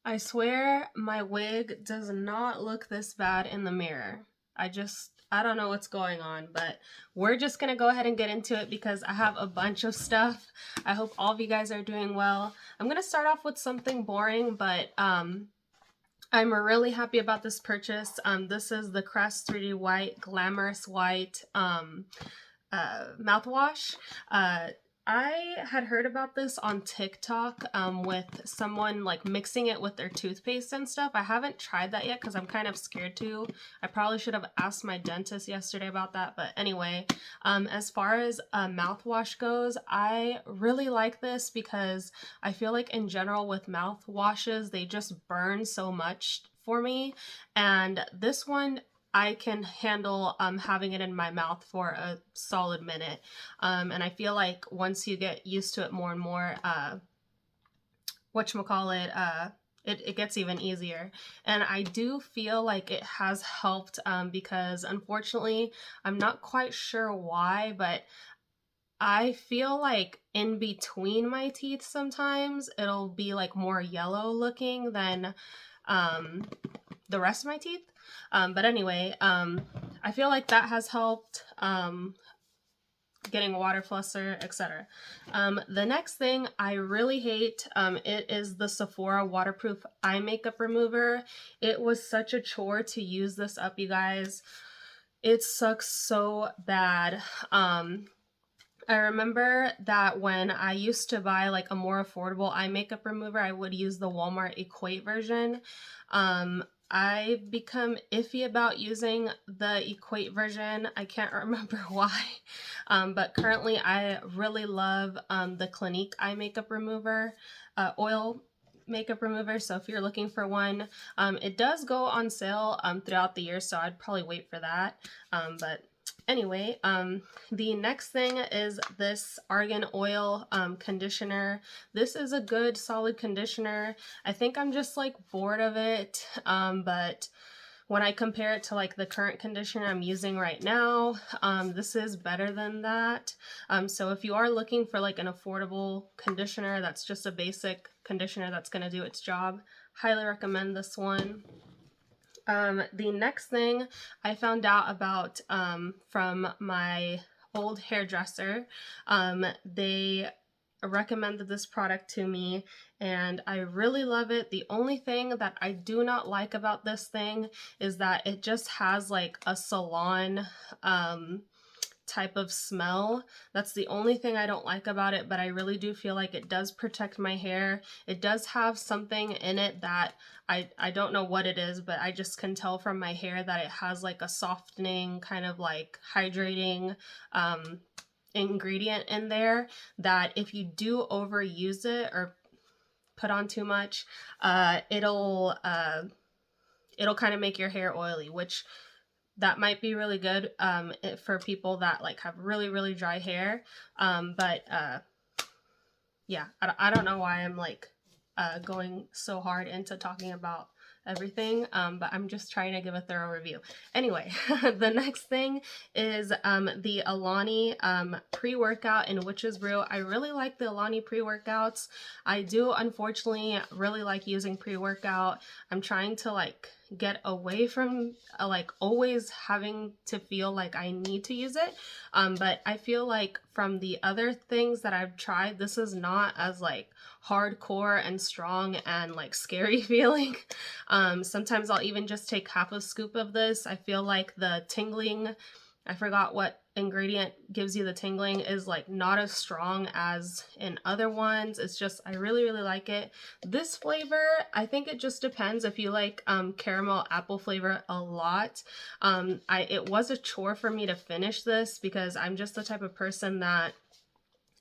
I swear my wig does not look this bad in the mirror. I don't know what's going on, but we're just gonna go ahead and get into it because I have a bunch of stuff. I hope all of you guys are doing well. I'm gonna start off with something boring, but I'm really happy about this purchase. This is the Crest 3D White Glamorous White mouthwash. I had heard about this on TikTok with someone like mixing it with their toothpaste and stuff. I haven't tried that yet because I'm kind of scared to. I probably should have asked my dentist yesterday about that. But anyway, as far as mouthwash goes, I really like this because I feel like in general with mouthwashes, they just burn so much for me. And this one, I can handle having it in my mouth for a solid minute. And I feel like once you get used to it more and more, it gets even easier. And I do feel like it has helped because unfortunately, I'm not quite sure why, but I feel like in between my teeth sometimes it'll be like more yellow looking than the rest of my teeth. But anyway, I feel like that has helped getting a water flosser, etc. The next thing I really hate, it is the Sephora waterproof eye makeup remover. It was such a chore to use this up, you guys. It sucks so bad. I remember that when I used to buy like a more affordable eye makeup remover, I would use the Walmart Equate version. I've become iffy about using the Equate version. I can't remember why, but currently I really love the Clinique eye makeup remover, oil makeup remover. So if you're looking for one, it does go on sale throughout the year, so I'd probably wait for that. But anyway, the next thing is this argan oil conditioner. This is a good solid conditioner. I think I'm just like bored of it, but when I compare it to like the current conditioner I'm using right now, this is better than that. So if you are looking for like an affordable conditioner that's just a basic conditioner that's going to do its job, highly recommend this one. The next thing I found out about from my old hairdresser, they recommended this product to me and I really love it. The only thing that I do not like about this thing is that it just has like a salon type of smell. That's the only thing I don't like about it, but I really do feel like it does protect my hair. It does have something in it that I don't know what it is, but I just can tell from my hair that it has like a softening, kind of like hydrating ingredient in there that if you do overuse it or put on too much, it'll kind of make your hair oily, which that might be really good for people that like have really dry hair. But yeah, I don't know why I'm like going so hard into talking about everything, but I'm just trying to give a thorough review. Anyway, the next thing is the Alani pre-workout in Witch's Brew. I really like the Alani pre-workouts. I do unfortunately really like using pre-workout. I'm trying to like get away from like always having to feel like I need to use it, but I feel like from the other things that I've tried, this is not as like hardcore and strong and like scary feeling. Sometimes I'll even just take half a scoop of this. I feel like the tingling, I forgot what ingredient gives you the tingling, is like not as strong as in other ones. It's just, I really like it. This flavor, I think it just depends if you like caramel apple flavor a lot. It was a chore for me to finish this because I'm just the type of person that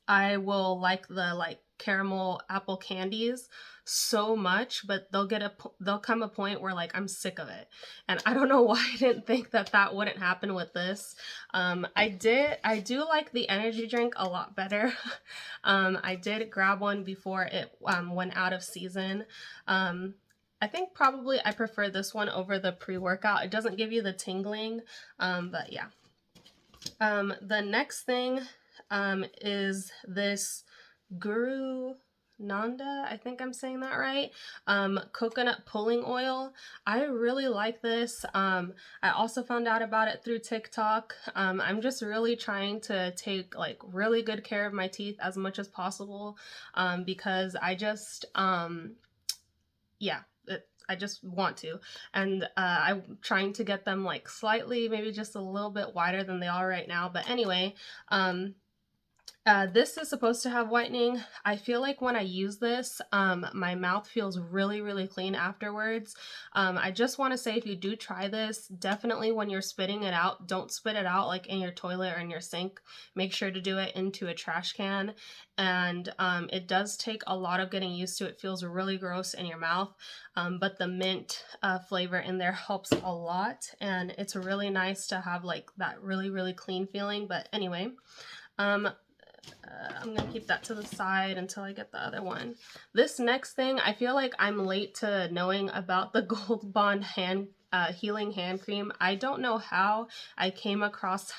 I will like the like caramel apple candies so much, but there'll come a point where like I'm sick of it, and I don't know why I didn't think that that wouldn't happen with this. I do like the energy drink a lot better. I did grab one before it went out of season. I think probably I prefer this one over the pre-workout. It doesn't give you the tingling, but yeah. The next thing is this Guru Nanda, I think I'm saying that right. Coconut pulling oil. I really like this. I also found out about it through TikTok. I'm just really trying to take like really good care of my teeth as much as possible, because I just yeah, I just want to. And I'm trying to get them like slightly, maybe just a little bit wider than they are right now. But anyway, this is supposed to have whitening. I feel like when I use this, my mouth feels really, really clean afterwards. I just want to say, if you do try this, definitely when you're spitting it out, don't spit it out like in your toilet or in your sink. Make sure to do it into a trash can. And it does take a lot of getting used to. It feels really gross in your mouth, but the mint flavor in there helps a lot. And it's really nice to have like that really, really clean feeling. But anyway, I'm gonna keep that to the side until I get the other one. This next thing, I feel like I'm late to knowing about the Gold Bond healing hand cream. I don't know how I came across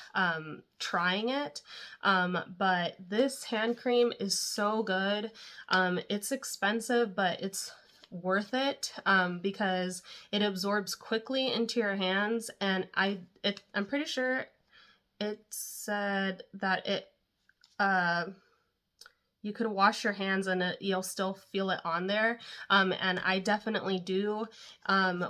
trying it, but this hand cream is so good. It's expensive, but it's worth it, because it absorbs quickly into your hands, and I'm pretty sure it said that you could wash your hands and you'll still feel it on there, and I definitely do.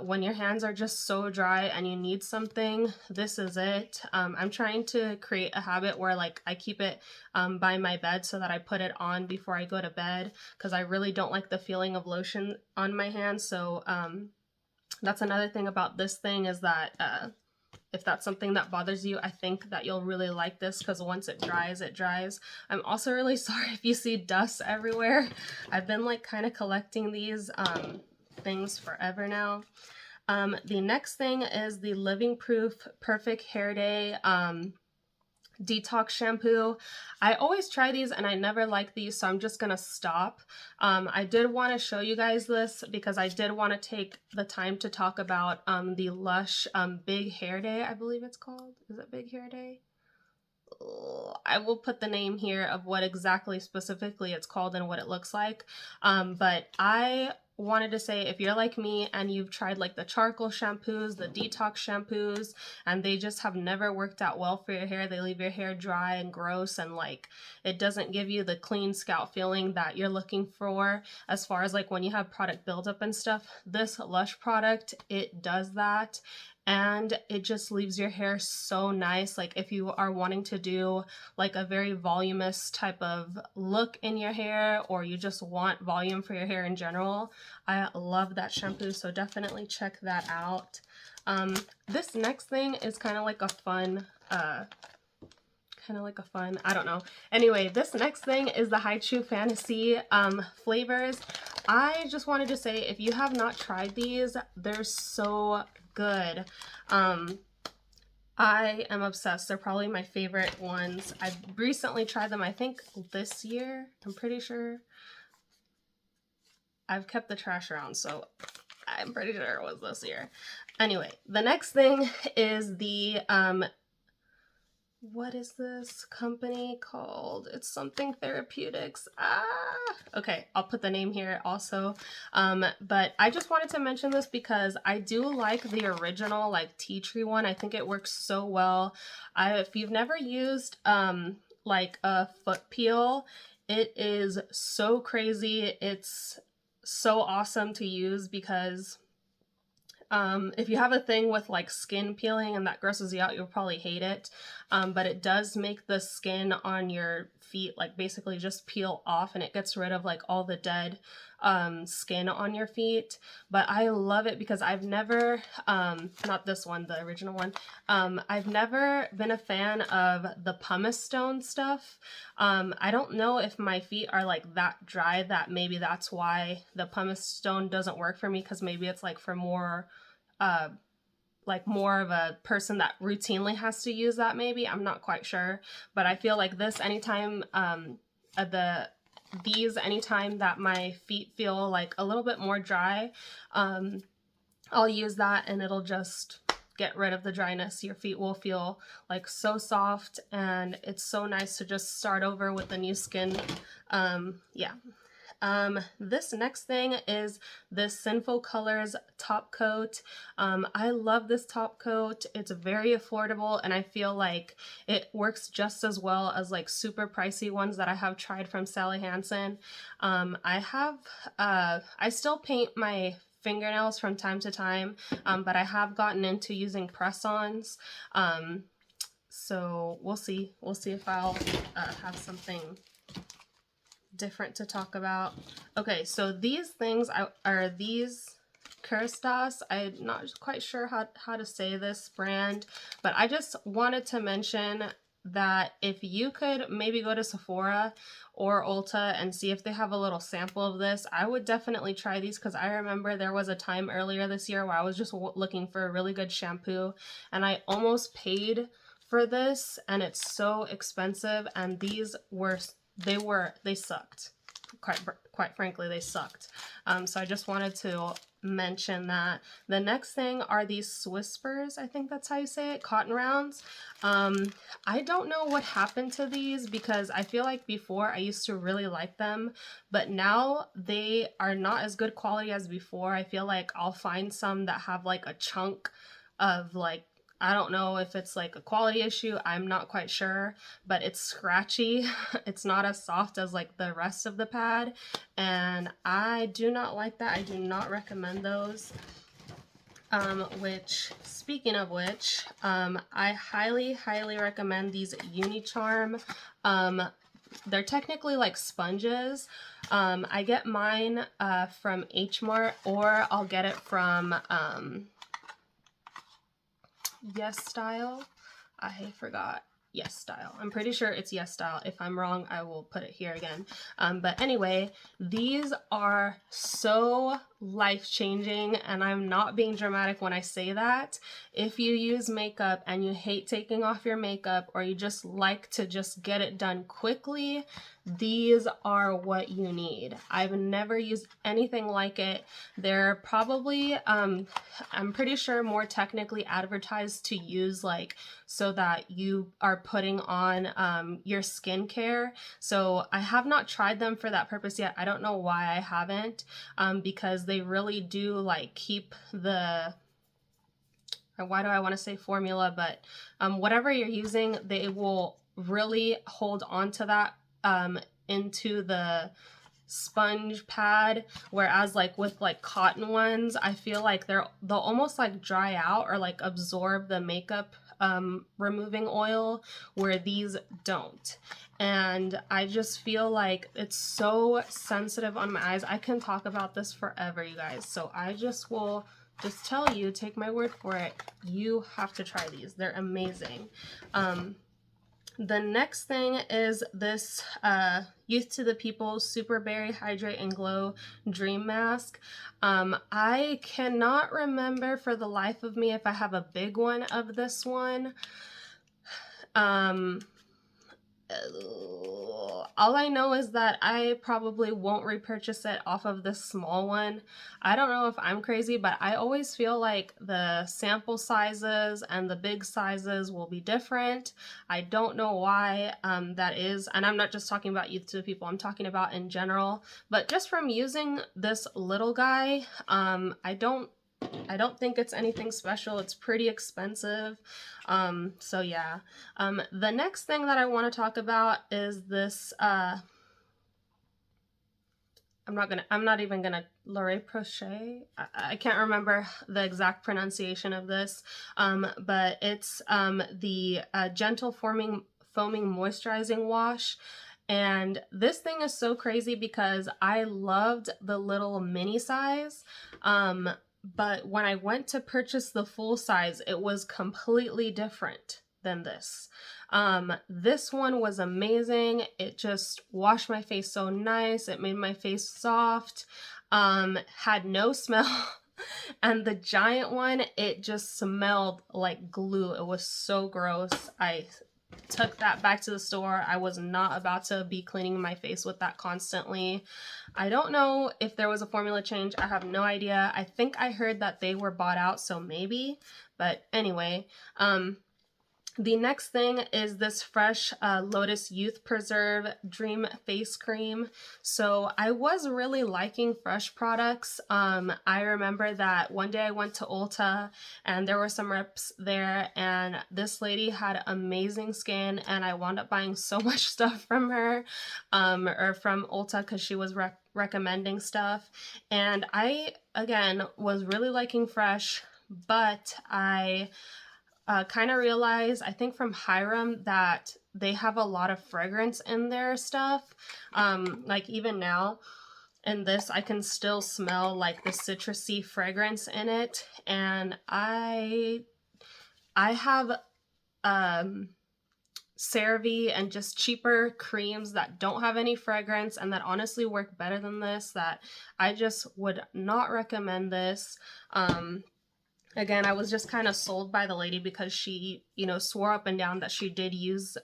When your hands are just so dry and you need something, this is it. I'm trying to create a habit where like I keep it by my bed so that I put it on before I go to bed, because I really don't like the feeling of lotion on my hands. So that's another thing about this thing, is that if that's something that bothers you, I think that you'll really like this, because once it dries, it dries. I'm also really sorry if you see dust everywhere. I've been like kind of collecting these things forever now. The next thing is the Living Proof Perfect Hair Day detox shampoo. I always try these and I never like these, so I'm just gonna stop. I did want to show you guys this because I did want to take the time to talk about the Lush Big Hair Day, I believe it's called. Is it Big Hair Day? I will put the name here of what exactly specifically it's called and what it looks like. But I wanted to say, if you're like me and you've tried like the charcoal shampoos, the detox shampoos, and they just have never worked out well for your hair, they leave your hair dry and gross, and like it doesn't give you the clean scalp feeling that you're looking for as far as like when you have product buildup and stuff, this Lush product, it does that. And it just leaves your hair so nice. Like if you are wanting to do like a very voluminous type of look in your hair, or you just want volume for your hair in general, I love that shampoo, so definitely check that out. This next thing is kind of like a fun, I don't know. Anyway, this next thing is the High Chew Fantasy flavors. I just wanted to say, if you have not tried these, they're so good. I am obsessed. They're probably my favorite ones. I've recently tried them, I think this year. I'm pretty sure. I've kept the trash around, so I'm pretty sure it was this year. Anyway, the next thing is the what is this company called? It's something therapeutics. Okay, I'll put the name here also. But I just wanted to mention this because I do like the original like tea tree one. I think it works so well. If you've never used like a foot peel, it is so crazy. It's so awesome to use because if you have a thing with like skin peeling and that grosses you out, you'll probably hate it. But it does make the skin on your feet like basically just peel off, and it gets rid of like all the dead skin on your feet. But I love it because I've never, not this one, the original one, I've never been a fan of the pumice stone stuff. I don't know if my feet are like that dry that maybe that's why the pumice stone doesn't work for me, because maybe it's like for more more of a person that routinely has to use that, maybe. I'm not quite sure, but I feel like this, anytime anytime that my feet feel like a little bit more dry, I'll use that and it'll just get rid of the dryness. Your feet will feel like so soft, and it's so nice to just start over with the new skin. Yeah. This next thing is this Sinful Colors top coat. I love this top coat. It's very affordable, and I feel like it works just as well as like super pricey ones that I have tried from Sally Hansen. I still paint my fingernails from time to time, but I have gotten into using press-ons. So we'll see if I'll have something different to talk about. Okay, so these things are these Kerstas. I'm not quite sure how to say this brand, but I just wanted to mention that if you could maybe go to Sephora or Ulta and see if they have a little sample of this, I would definitely try these, because I remember there was a time earlier this year where I was just looking for a really good shampoo and I almost paid for this, and it's so expensive, and these they sucked. Quite frankly, they sucked. So I just wanted to mention that. The next thing are these Whispers, I think that's how you say it, cotton rounds. I don't know what happened to these, because I feel like before I used to really like them, but now they are not as good quality as before. I feel like I'll find some that have like a chunk of like, I don't know if it's like a quality issue, I'm not quite sure, but it's scratchy. It's not as soft as like the rest of the pad, and I do not like that. I do not recommend those. Speaking of which, I highly recommend these Unicharm. They're technically like sponges. I get mine from H Mart, or I'll get it from Yes Style. I forgot. Yes Style. I'm pretty sure it's Yes Style. If I'm wrong, I will put it here again. But anyway, these are so life-changing, and I'm not being dramatic when I say that. If you use makeup and you hate taking off your makeup, or you just like to just get it done quickly, these are what you need. I've never used anything like it. They're probably, I'm pretty sure, more technically advertised to use like so that you are putting on your skincare. So I have not tried them for that purpose yet. I don't know why I haven't, because they really do like keep the, why do I want to say formula, but whatever you're using, they will really hold on to that into the sponge pad, whereas like with like cotton ones, I feel like they'll almost like dry out or like absorb the makeup removing oil, where these don't. And I just feel like it's so sensitive on my eyes. I can talk about this forever, you guys, so I just will just tell you, take my word for it, you have to try these. They're amazing. The next thing is this Youth to the People Super Berry Hydrate and Glow Dream Mask. I cannot remember for the life of me if I have a big one of this one. All I know is that I probably won't repurchase it off of this small one. I don't know if I'm crazy, but I always feel like the sample sizes and the big sizes will be different. I don't know why that is, and I'm not just talking about Youth to the People, I'm talking about in general. But just from using this little guy, I don't think it's anything special. It's pretty expensive. So yeah. The next thing that I want to talk about is this, I'm not even gonna, La Roche-Posay? I can't remember the exact pronunciation of this, but it's the Gentle Foaming Moisturizing Wash. And this thing is so crazy because I loved the little mini size, but when I went to purchase the full size, it was completely different than this. This one was amazing. It just washed my face so nice. It made my face soft, had no smell. And the giant one, it just smelled like glue. It was so gross. I took that back to the store. I was not about to be cleaning my face with that constantly. I don't know if there was a formula change. I have no idea. I think I heard that they were bought out, so maybe. But anyway, The next thing is this fresh Lotus Youth Preserve Dream Face Cream. So I was really liking fresh products. I remember that one day I went to Ulta and there were some reps there, and this lady had amazing skin, and I wound up buying so much stuff from her, or from Ulta, because she was recommending stuff. And I, again, was really liking fresh, but I kind of realized, I think from Hiram, that they have a lot of fragrance in their stuff. Like even now in this, I can still smell like the citrusy fragrance in it. And I have CeraVe and just cheaper creams that don't have any fragrance and that honestly work better than this, that I just would not recommend this. Again, I was just kind of sold by the lady because she, you know, swore up and down that she did use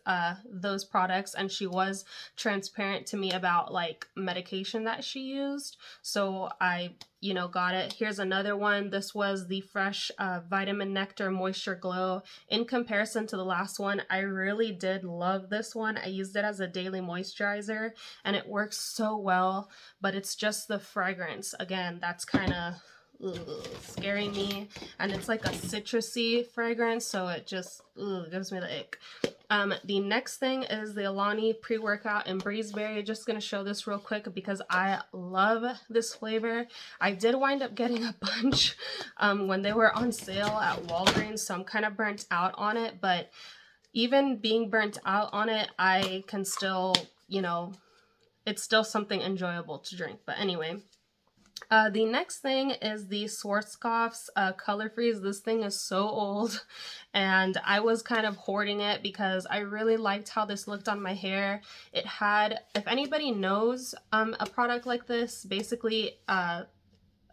those products, and she was transparent to me about like medication that she used. So I, you know, got it. Here's another one. This was the Fresh Vitamin Nectar Moisture Glow. In comparison to the last one, I really did love this one. I used it as a daily moisturizer and it works so well, but it's just the fragrance. Again, that's kind of scaring me, and it's like a citrusy fragrance, so it just gives me the ick. The next thing is the Alani pre-workout in Breezeberry. Just gonna show this real quick because I love this flavor. I did wind up getting a bunch when they were on sale at Walgreens, so I'm kind of burnt out on it, but even being burnt out on it, I can still, you know, it's still something enjoyable to drink. But anyway, the next thing is the Schwarzkopf's Color Freeze. This thing is so old, and I was kind of hoarding it because I really liked how this looked on my hair. It had, if anybody knows a product like this, basically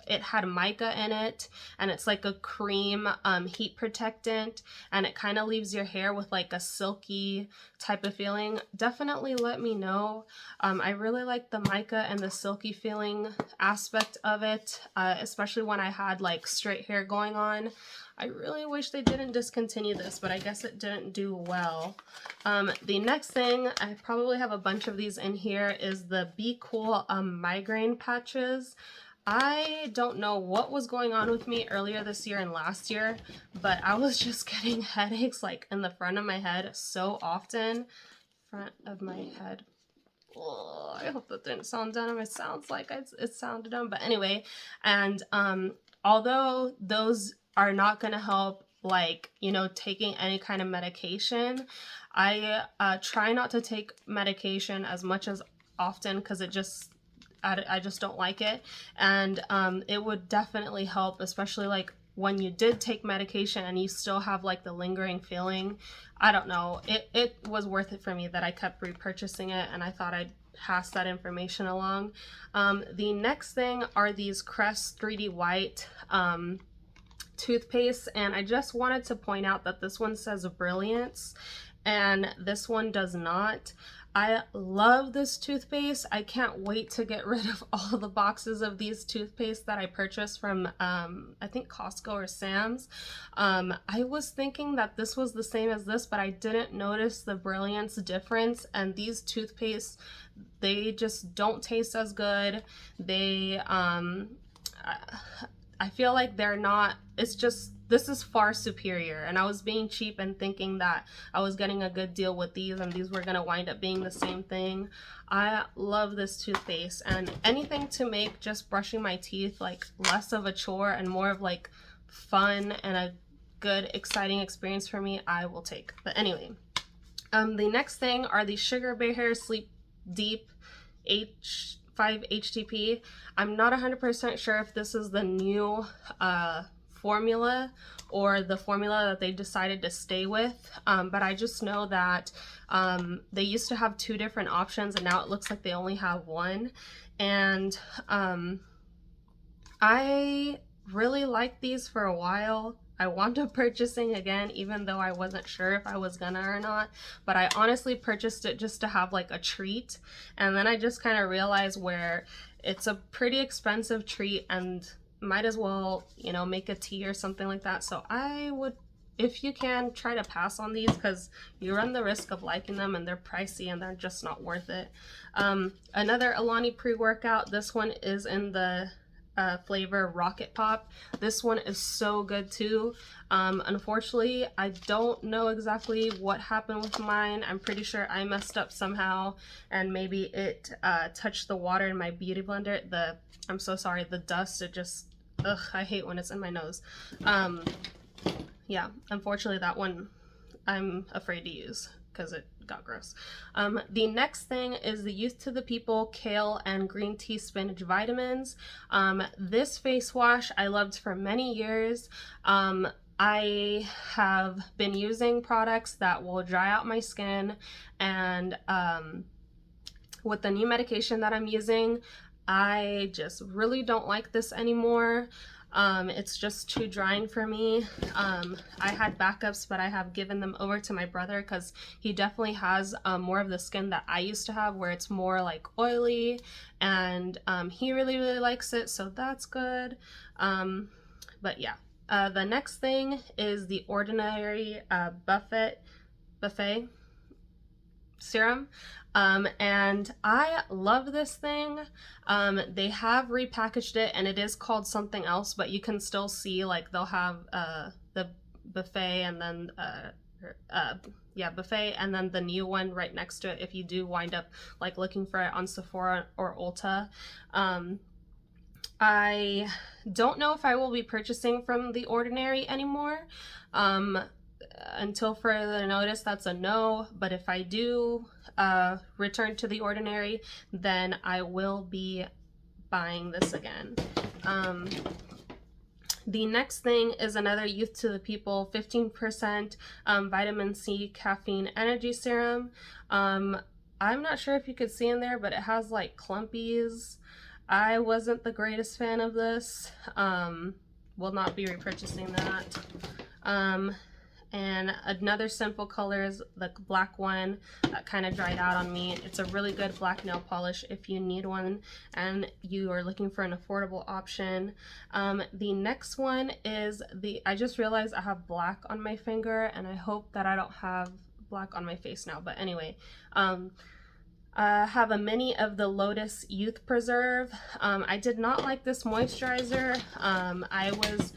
it had mica in it, and it's like a cream heat protectant, and it kind of leaves your hair with like a silky type of feeling. Definitely let me know. I really like the mica and the silky feeling aspect of it, especially when I had like straight hair going on. I really wish they didn't discontinue this, but I guess it didn't do well. The next thing, I probably have a bunch of these in here, is the Be Cool migraine patches. I don't know what was going on with me earlier this year and last year, but I was just getting headaches like in the front of my head so often. Front of my head. Oh, I hope that didn't sound dumb. It sounds like it sounded dumb, but anyway. And although those are not going to help, like, you know, taking any kind of medication, I try not to take medication as much as often because I just don't like it. And it would definitely help, especially like when you did take medication and you still have like the lingering feeling. I don't know, it was worth it for me that I kept repurchasing it, and I thought I'd pass that information along. The next thing are these Crest 3D White toothpaste, and I just wanted to point out that this one says Brilliance and this one does not. I love this toothpaste. I can't wait to get rid of all the boxes of these toothpaste that I purchased from, I think Costco or Sam's. I was thinking that this was the same as this, but I didn't notice the Brilliance difference. And these toothpaste, they just don't taste as good. They, I feel like they're not, it's just, this is far superior, and I was being cheap and thinking that I was getting a good deal with these and these were gonna wind up being the same thing. I love this toothpaste, and anything to make just brushing my teeth like less of a chore and more of like fun and a good exciting experience for me, I will take. But anyway, the next thing are the Sugar Bear Sleep Deep 5 HTP. I'm not 100% sure if this is the new formula or the formula that they decided to stay with, but I just know that they used to have 2 different options and now it looks like they only have 1. And I really liked these for a while. I wound up purchasing again, even though I wasn't sure if I was gonna or not, but I honestly purchased it just to have like a treat, and then I just kind of realized where it's a pretty expensive treat and might as well, you know, make a tea or something like that. So I would if you can, try to pass on these because you run the risk of liking them and they're pricey and they're just not worth it. Another Alani pre-workout, this one is in the flavor Rocket Pop. This one is so good too. Unfortunately, I don't know exactly what happened with mine. I'm pretty sure I messed up somehow and maybe it touched the water in my beauty blender. I'm so sorry, the dust, it just, ugh, I hate when it's in my nose. Yeah, unfortunately that one I'm afraid to use because it got gross. The next thing is the Youth to the People Kale and Green Tea Spinach Vitamins. This face wash I loved for many years. I have been using products that will dry out my skin, and with the new medication that I'm using, I just really don't like this anymore. It's just too drying for me. I had backups, but I have given them over to my brother because he definitely has more of the skin that I used to have, where it's more like oily, and he really likes it, so that's good. But yeah, the next thing is the Ordinary Buffet serum. And I love this thing. They have repackaged it and it is called something else, but you can still see, like, they'll have the buffet and then buffet and then the new one right next to it if you do wind up like looking for it on Sephora or Ulta. I don't know if I will be purchasing from The Ordinary anymore. Until further notice, that's a no, but if I do return to The Ordinary, then I will be buying this again. The next thing is another Youth to the People 15% vitamin C caffeine energy serum. I'm not sure if you could see in there, but it has like clumpies. I wasn't the greatest fan of this. Will not be repurchasing that. And another simple color is the black one that kind of dried out on me. It's a really good black nail polish if you need one and you are looking for an affordable option. The next one is I just realized I have black on my finger, and I hope that I don't have black on my face now, but anyway. I have a mini of the Lotus Youth Preserve. I did not like this moisturizer. I was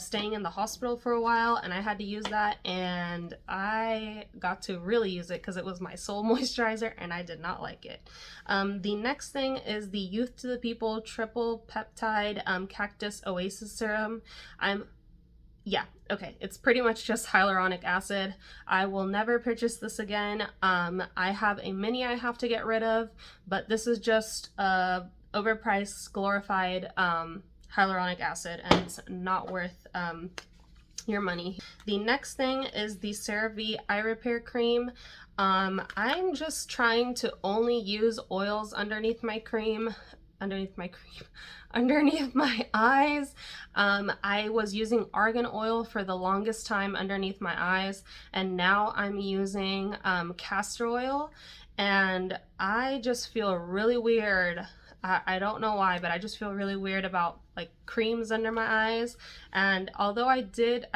staying in the hospital for a while and I had to use that, and I got to really use it because it was my sole moisturizer and I did not like it. The next thing is the Youth to the People Triple Peptide Cactus Oasis Serum. Yeah, okay, it's pretty much just hyaluronic acid. I will never purchase this again. I have a mini I have to get rid of, but this is just overpriced, glorified hyaluronic acid, and it's not worth your money. The next thing is the CeraVe Eye Repair Cream. I'm just trying to only use oils underneath my eyes. I was using argan oil for the longest time underneath my eyes, and now I'm using castor oil, and I just feel really weird. I don't know why, but I just feel really weird about like creams under my eyes. And although I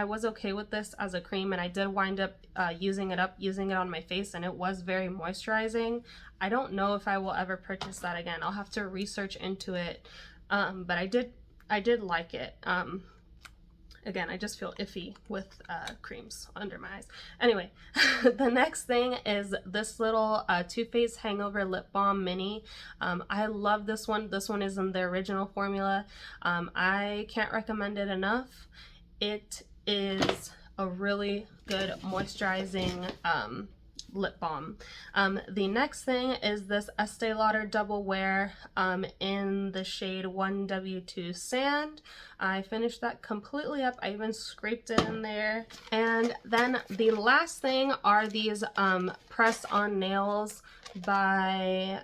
was okay with this as a cream, and I did wind up using it on my face, and it was very moisturizing. I don't know if I will ever purchase that again. I'll have to research into it. But I did like it. Again, I just feel iffy with creams under my eyes. Anyway, the next thing is this little Too Faced Hangover Lip Balm Mini. I love this one. This one is in the original formula. I can't recommend it enough. It is a really good moisturizing lip balm. The next thing is this Estee Lauder Double Wear in the shade 1W2 Sand. I finished that completely up. I even scraped it in there. And then the last thing are these press on nails by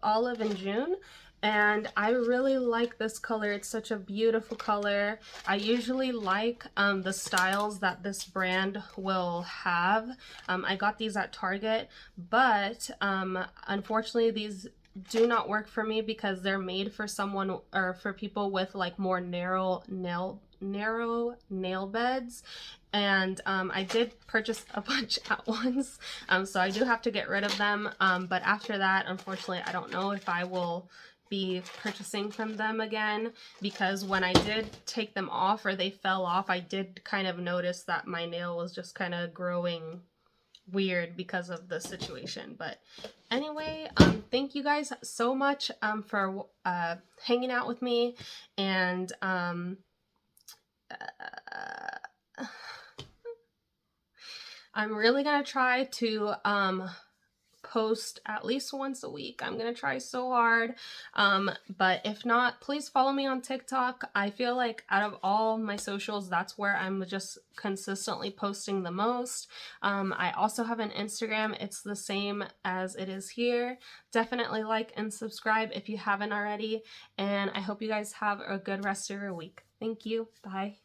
Olive and June. And I really like this color. It's such a beautiful color. I usually like the styles that this brand will have. I got these at Target, but unfortunately these do not work for me because they're made for someone or for people with like more narrow nail beds, and I did purchase a bunch at once, so I do have to get rid of them, but after that, unfortunately, I don't know if I will be purchasing from them again, because when I did take them off or they fell off, I did kind of notice that my nail was just kind of growing weird because of the situation. But anyway, thank you guys so much for hanging out with me, and I'm really gonna try to post at least once a week. I'm gonna try so hard, but if not, please follow me on TikTok. I feel like out of all my socials, that's where I'm just consistently posting the most. I also have an Instagram. It's the same as it is here. Definitely like and subscribe if you haven't already, and I hope you guys have a good rest of your week. Thank you. Bye.